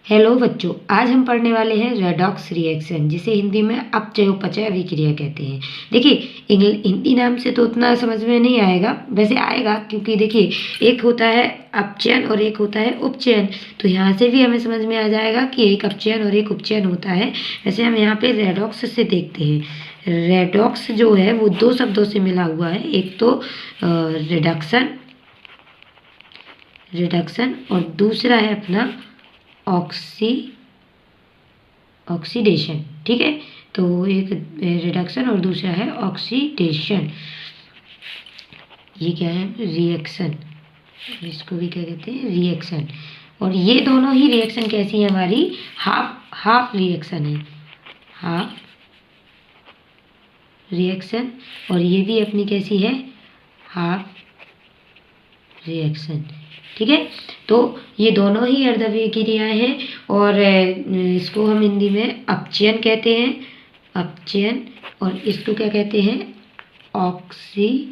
Hello बच्चों, आज हम पढ़ने वाले हैं रेडॉक्स रिएक्शन, जिसे हिंदी में अपचय उपचय अभिक्रिया कहते हैं। देखिए, हिंदी नाम से तो उतना समझ में नहीं आएगा, वैसे आएगा क्योंकि देखिए एक होता है अपचयन और एक होता है उपचयन। तो यहाँ से भी हमें समझ में आ जाएगा कि एक अपचयन और एक उपचयन होता है। वैसे हम यहाँ पे रेडॉक्स से देखते हैं। रेडॉक्स जो है वो दो शब्दों से मिला हुआ है, एक तो रिडक्शन और दूसरा है अपना ऑक्सीडेशन। ठीक है, तो एक रिडक्शन और दूसरा है ऑक्सीडेशन। ये क्या है? रिएक्शन। इसको भी क्या कहते हैं? रिएक्शन। और ये दोनों ही रिएक्शन कैसी है? हमारी हाफ रिएक्शन है, हाफ रिएक्शन। और ये भी अपनी कैसी है? Half reaction. ठीक है, तो ये दोनों ही अर्धविक्रियाएं हैं और इसको हम हिंदी में अपचयन कहते हैं, अपचयन। और इसको क्या कहते हैं? ऑक्सीकरण।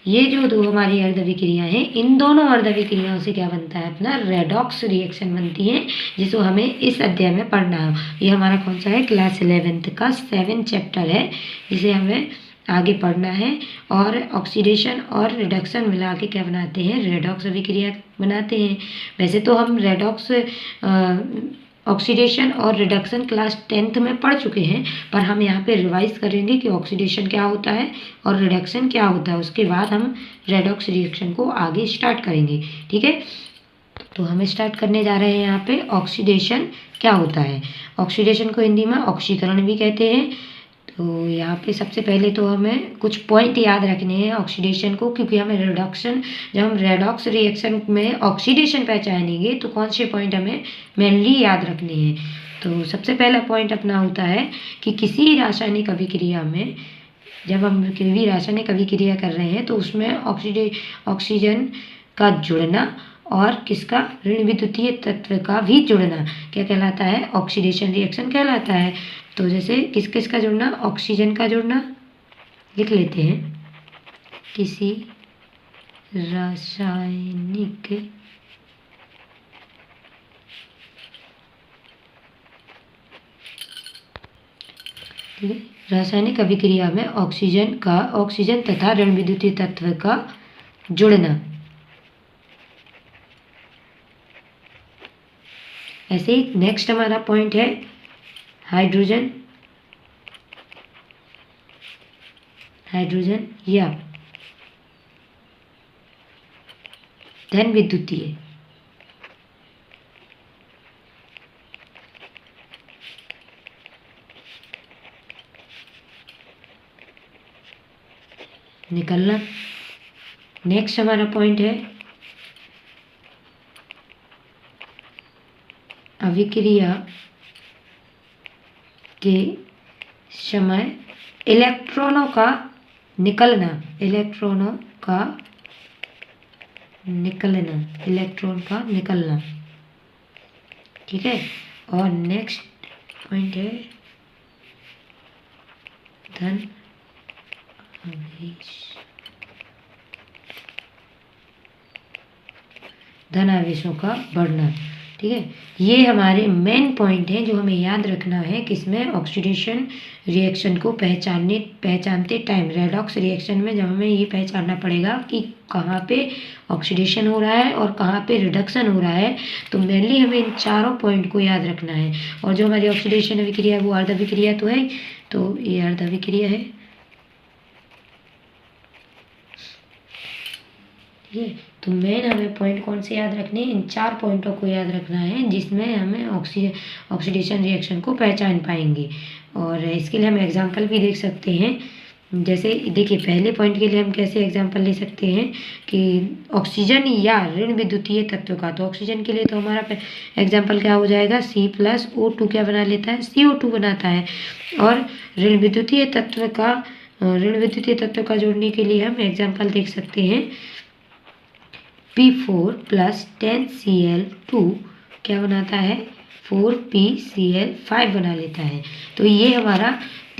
ये जो दो हमारी अर्धविक्रियाएं हैं, इन दोनों अर्धविक्रियाओं से क्या बनता है? अपना रेडॉक्स रिएक्शन बनती है, जिसको हमें इस अध्याय में पढ़ना है। ये हमारा कौन सा है? क्लास 11th का 7 चैप्टर है, जिसे हमें आगे पढ़ना है। और ऑक्सीडेशन और रिडक्शन मिला के क्या बनाते हैं? रेडॉक्स अभिक्रिया बनाते हैं। वैसे तो हम रेडॉक्स ऑक्सीडेशन और रिडक्शन क्लास 10th में पढ़ चुके हैं, पर हम यहाँ पे रिवाइज करेंगे कि ऑक्सीडेशन क्या होता है और रिडक्शन क्या होता है। उसके बाद हम रेडॉक्स रिएक्शन को आगे स्टार्ट करेंगे। ठीक है, तो हम स्टार्ट करने जा रहे हैं यहाँ पे ऑक्सीडेशन क्या होता है। ऑक्सीडेशन को हिंदी में ऑक्सीकरण भी कहते हैं। तो यहाँ पे सबसे पहले तो हमें कुछ पॉइंट याद रखने हैं ऑक्सीडेशन को, क्योंकि हमें जब हम रेडॉक्स रिएक्शन में ऑक्सीडेशन पहचानेंगे तो कौन से पॉइंट हमें मेनली याद रखने हैं। तो सबसे पहला पॉइंट अपना होता है कि किसी रासायनिक अभिक्रिया में, जब हम कोई रासायनिक अभिक्रिया कर रहे हैं तो उसमें ऑक्सीजन का जुड़ना और किसका? ऋण विद्युतीय तत्व का भी जुड़ना क्या कहलाता है? ऑक्सीडेशन रिएक्शन कहलाता है। तो जैसे किस किस का जुड़ना? ऑक्सीजन का जुड़ना लिख लेते हैं। किसी रासायनिक अभिक्रिया में ऑक्सीजन तथा ऋण विद्युतीय तत्व का जुड़ना। ऐसे ही नेक्स्ट हमारा पॉइंट है हाइड्रोजन या धन विद्युतीय। निकलना। नेक्स्ट हमारा पॉइंट है अभिक्रिया के समय इलेक्ट्रॉनों का निकलना, इलेक्ट्रॉन का निकलना। ठीक है, और नेक्स्ट पॉइंट है धन आवेशों का बढ़ना। ठीक है, ये हमारे मेन पॉइंट हैं जो हमें याद रखना है किसमें? ऑक्सीडेशन रिएक्शन को पहचानते टाइम, रेडॉक्स रिएक्शन में जब हमें ये पहचानना पड़ेगा कि कहाँ पे ऑक्सीडेशन हो रहा है और कहाँ पे रिडक्शन हो रहा है। तो मेनली हमें इन चारों पॉइंट को याद रखना है। और जो हमारी ऑक्सीडेशन अभिक्रिया है वो अर्धविक्रिया तो है, तो ये अर्धविक्रिया है। ये तो मेन हमें पॉइंट कौन से याद रखने हैं? इन 4 पॉइंटों को याद रखना है, जिसमें हमें ऑक्सीडेशन रिएक्शन को पहचान पाएंगे। और इसके लिए हम एग्जांपल भी देख सकते हैं। जैसे देखिए, पहले पॉइंट के लिए हम कैसे एग्जांपल ले सकते हैं कि ऑक्सीजन या ऋण विद्युतीय तत्व का। तो ऑक्सीजन के लिए तो हमारा एग्जांपल क्या हो जाएगा? C+O2 क्या बना लेता है? CO2 बनाता है। और ऋण विद्युतीय तत्व का जोड़ने के लिए हम एग्जाम्पल देख सकते हैं P4 + 10Cl2 क्या बनाता है? 4PCl5 बना लेता है। तो ये हमारा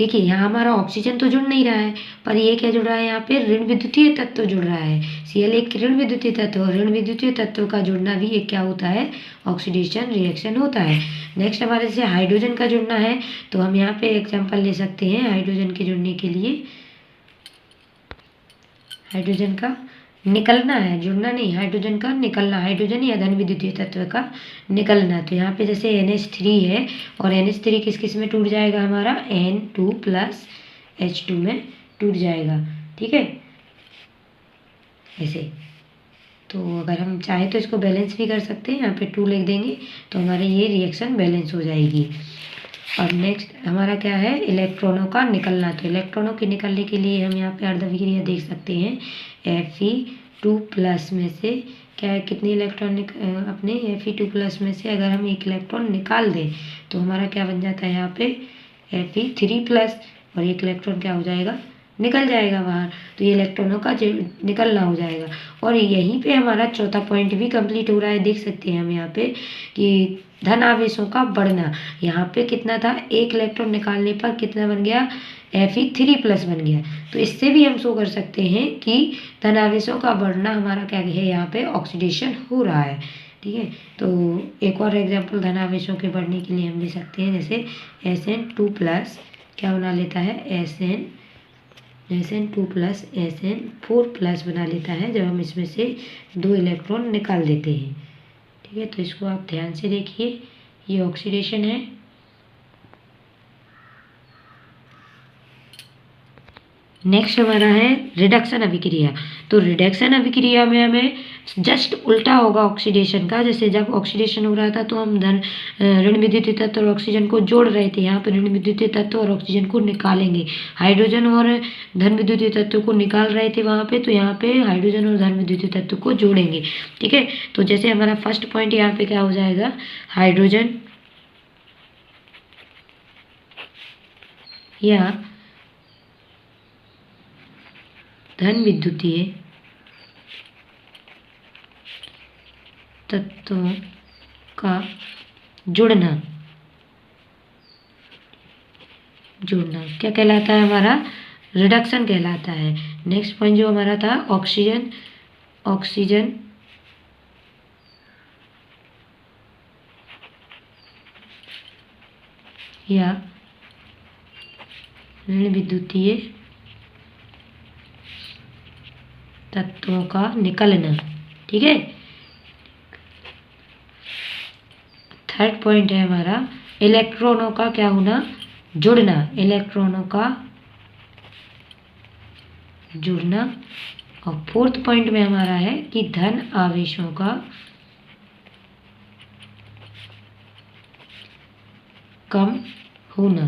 देखिए यहाँ हमारा ऑक्सीजन तो जुड़ नहीं रहा है, पर ये क्या जुड़ रहा है, यहाँ पे ऋण विद्युतीय तत्व जुड़ रहा है। Cl एक ऋण विद्युतीय तत्व, और ऋण विद्युतीय तत्व का जुड़ना भी एक क्या होता है, ऑक्सीडेशन रिएक्शन होता है। नेक्स्ट हमारे जैसे हाइड्रोजन का जुड़ना है, तो हम यहाँ पे एग्जाम्पल ले सकते हैं हाइड्रोजन के जुड़ने के लिए। हाइड्रोजन का निकलना है, जुड़ना नहीं, हाइड्रोजन का निकलना, हाइड्रोजन या धन विद्युतीय तत्व का निकलना। तो यहाँ पे जैसे NH3 है, और NH3 किस किस में टूट जाएगा, हमारा N2 + H2 में टूट जाएगा। ठीक है, ऐसे। तो अगर हम चाहे तो इसको बैलेंस भी कर सकते हैं, यहाँ पे 2 लिख देंगे तो हमारे ये रिएक्शन बैलेंस हो जाएगी। और नेक्स्ट हमारा क्या है, इलेक्ट्रॉनों का निकलना। तो इलेक्ट्रॉनों के निकलने के लिए हम यहाँ पे अर्धविक्रिया देख सकते हैं। Fe2+ में से क्या है, कितने इलेक्ट्रॉन अपने Fe2+ में से अगर हम एक इलेक्ट्रॉन निकाल दें तो हमारा क्या बन जाता है, यहाँ पे Fe3+, और एक इलेक्ट्रॉन क्या हो जाएगा, निकल जाएगा बाहर। तो ये इलेक्ट्रॉनों का निकलना हो जाएगा। और यहीं पे हमारा चौथा पॉइंट भी कंप्लीट हो रहा है। देख सकते हैं हम यहाँ पे कि धन आवेशों का बढ़ना, यहाँ पे कितना था, एक इलेक्ट्रॉन निकालने पर कितना बन गया, Fe3+ बन गया। तो इससे भी हम शो कर सकते हैं कि धन आवेशों का बढ़ना हमारा क्या है, यहाँ पे ऑक्सीडेशन हो रहा है। ठीक है, तो एक और एग्जाम्पल धन आवेशों के बढ़ने के लिए हम ले सकते हैं, जैसे Sn2+ क्या बना लेता है, Sn2+ Sn4+ बना लेता है, जब हम इसमें से 2 इलेक्ट्रॉन निकाल देते हैं। ठीक है, तो इसको आप ध्यान से देखिए, ये ऑक्सीडेशन है। नेक्स्ट हमारा है रिडक्शन अभिक्रिया। तो रिडक्शन अभिक्रिया में हमें जस्ट उल्टा होगा ऑक्सीडेशन का। जैसे जब ऑक्सीडेशन हो रहा था तो हम ऋण विद्युतीय तत्व और ऑक्सीजन को जोड़ रहे थे, यहाँ पर ऋण विद्युतीय तत्व और ऑक्सीजन को निकालेंगे। हाइड्रोजन और धन विद्युतीय तत्व को निकाल रहे थे वहाँ पे, तो यहाँ पे हाइड्रोजन और धन विद्युतीय तत्व को जोड़ेंगे। ठीक है, तो जैसे हमारा फर्स्ट पॉइंट यहाँ पे क्या हो जाएगा, हाइड्रोजन या धन विद्युतीय तत्वों का जुड़ना क्या कहलाता है, हमारा रिडक्शन कहलाता है। नेक्स्ट पॉइंट जो हमारा था, ऑक्सीजन या ऋण विद्युतीय तत्वों का निकलना। ठीक है, थर्ड पॉइंट है हमारा इलेक्ट्रॉनों का क्या होना, जुड़ना, इलेक्ट्रॉनों का जुड़ना। और फोर्थ पॉइंट में हमारा है कि धन आवेशों का कम होना।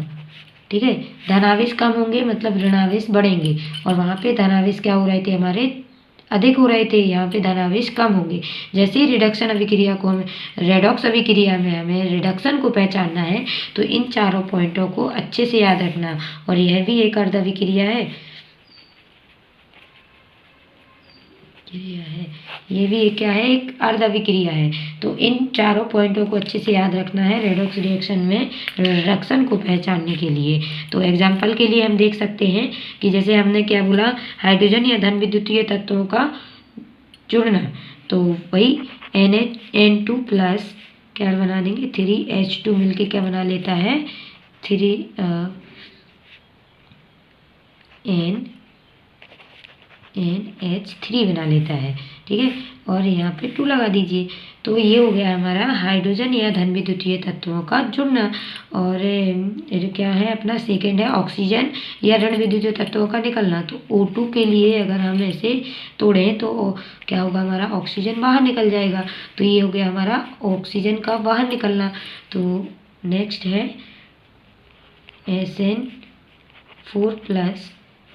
ठीक है, धनावेश कम होंगे मतलब ऋणावेश बढ़ेंगे, और वहाँ पे धनावेश क्या हो रहे थे, हमारे अधिक हो रहे थे, यहाँ पे धनावेश कम होंगे। जैसे ही रिडक्शन अभिक्रिया को हमें, रेडॉक्स अभिक्रिया में हमें रिडक्शन को पहचानना है, तो इन चारों पॉइंटों को अच्छे से याद रखना। और यह भी एक अर्ध अभिक्रिया है, ये भी क्या है, एक अर्ध अभिक्रिया है। तो इन चारों पॉइंटों को अच्छे से याद रखना है रेडॉक्स रिएक्शन में रिडक्शन को पहचानने के लिए। तो एग्जाम्पल के लिए हम देख सकते हैं कि जैसे हमने क्या बोला, हाइड्रोजन या धन विद्युतीय तत्वों का जुड़ना, तो वही N2+ क्या बना देंगे, 3H2 मिलके क्या बना लेता है, 3NH3 बना लेता है। ठीक है, और यहाँ पे 2 लगा दीजिए। तो ये हो गया हमारा हाइड्रोजन या धन विद्युतीय तत्वों का जुड़ना। और क्या है अपना सेकेंड है ऑक्सीजन या ऋण विद्युतीय तत्वों का निकलना। तो O2 के लिए अगर हम ऐसे तोड़ें तो क्या होगा, हमारा ऑक्सीजन बाहर निकल जाएगा। तो ये हो गया हमारा ऑक्सीजन का बाहर निकलना। तो नेक्स्ट है Sn4+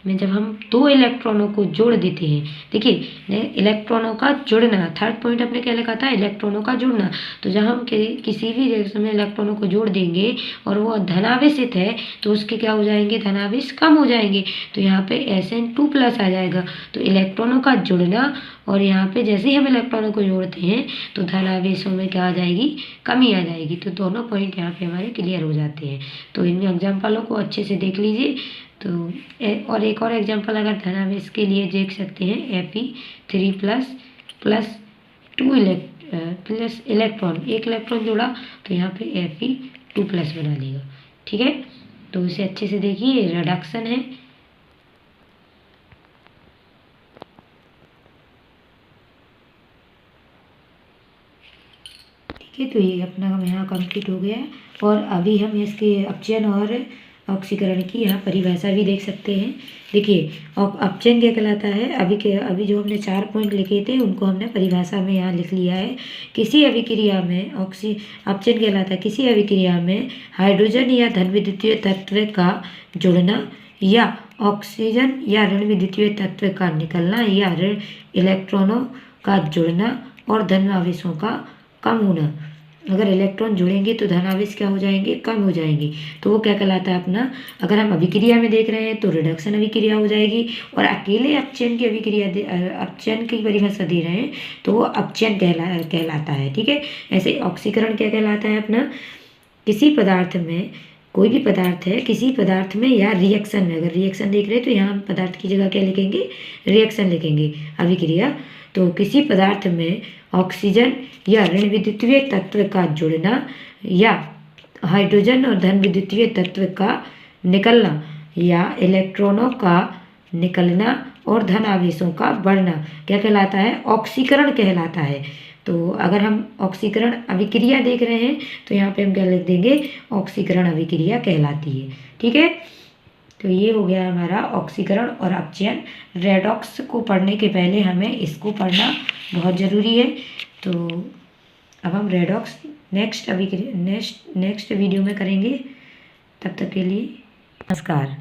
में जब हम दो इलेक्ट्रॉनों को जोड़ देते हैं, देखिए इलेक्ट्रॉनों का जुड़ना, थर्ड पॉइंट अपने क्या लिखा था, इलेक्ट्रॉनों का जुड़ना। तो जब हम किसी भी रिएक्शन में इलेक्ट्रॉनों को जोड़ देंगे और वो धनावेशित है तो उसके क्या हो जाएंगे, धनावेश कम हो जाएंगे। तो यहाँ पे Sn2+ आ जाएगा। तो इलेक्ट्रॉनों का जुड़ना और यहाँ पे जैसे ही हम इलेक्ट्रॉनों को जोड़ते हैं तो धनावेशों में क्या आ जाएगी, कमी आ जाएगी। तो दोनों पॉइंट यहाँ पे हमारे क्लियर हो जाते हैं। तो इन एग्जाम्पलों को अच्छे से देख लीजिए। तो और एक और एग्जाम्पल अगर धनावेश के लिए देख सकते हैं, Fe3+ प्लस 2 प्लस इलेक्ट्रॉन, एक इलेक्ट्रॉन जोड़ा तो यहाँ पे Fe2+ बना लेगा। ठीक है, तो इसे अच्छे से देखिए, रिडक्शन है। ठीक है, तो ये अपना हम यहाँ कंप्लीट हो गया है। और अभी हम इसके अपचयन और ऑक्सीकरण की यहाँ परिभाषा भी देख सकते हैं। देखिए अपचयन क्या कहलाता है, अभी जो हमने 4 पॉइंट लिखे थे उनको हमने परिभाषा में यहाँ लिख लिया है। किसी अभिक्रिया में अपचयन कहलाता है किसी अभिक्रिया में हाइड्रोजन या धन विद्युतीय तत्व का जुड़ना या ऑक्सीजन या ऋण विद्युतीय तत्व का निकलना या ऋण इलेक्ट्रॉनों का जुड़ना और धन आवेशों का कम होना। अगर इलेक्ट्रॉन जुड़ेंगे तो धनावेश क्या हो जाएंगे, कम हो जाएंगे। तो वो क्या कहलाता है अपना, अगर हम अभिक्रिया में देख रहे हैं तो रिडक्शन अभिक्रिया हो जाएगी। और अकेले अपचयन की अपचयन की परिभाषा दे रहे हैं तो वो अपचयन कहलाता है। ठीक है, ऐसे ऑक्सीकरण क्या कहलाता है अपना, किसी पदार्थ में, कोई भी पदार्थ है किसी पदार्थ में या रिएक्शन में, अगर रिएक्शन देख रहे हैं तो यहाँ हम पदार्थ की जगह क्या लिखेंगे, रिएक्शन लिखेंगे। अभिक्रिया तो किसी पदार्थ में ऑक्सीजन या ऋण विद्युतीय तत्व का जुड़ना या हाइड्रोजन और धन विद्युतीय तत्व का निकलना या इलेक्ट्रॉनों का निकलना और धन आवेशों का बढ़ना क्या कहलाता है, ऑक्सीकरण कहलाता है। तो अगर हम ऑक्सीकरण अभिक्रिया देख रहे हैं तो यहाँ पे हम क्या लिख देंगे, ऑक्सीकरण अभिक्रिया कहलाती है। ठीक है, तो ये हो गया हमारा ऑक्सीकरण और अपचयन। रेडॉक्स को पढ़ने के पहले हमें इसको पढ़ना बहुत ज़रूरी है। तो अब हम रेडॉक्स नेक्स्ट वीडियो में करेंगे। तब तक के लिए नमस्कार।